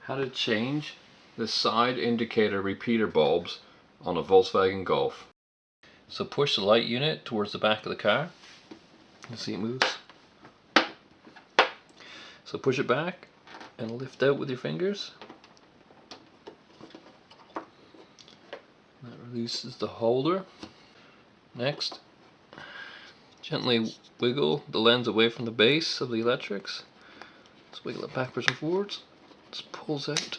How to change the side indicator repeater bulbs on a Volkswagen Golf. So push the light unit towards the back of the car. You see it moves. So push it back and lift out with your fingers. That releases the holder. Next, gently wiggle the lens away from the base of the electrics. Just wiggle it backwards and forwards. Just pulls out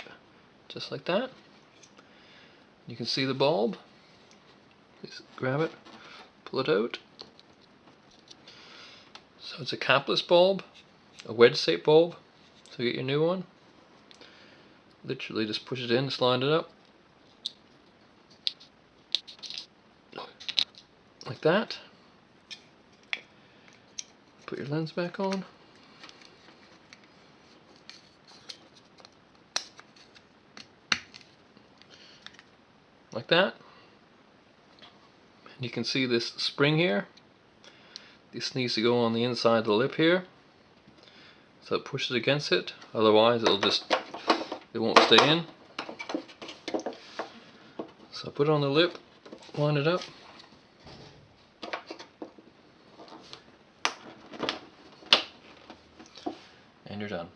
just like that. You can see the bulb. Just grab it, pull it out. So it's a capless bulb, a wedge shaped bulb. So get your new one. Literally just push it in, slide it up. Like that. Put your lens back on. Like that. And you can see this spring here. This needs to go on the inside of the lip here. So it pushes against it, otherwise it won't stay in. So put it on the lip, line it up. And you're done.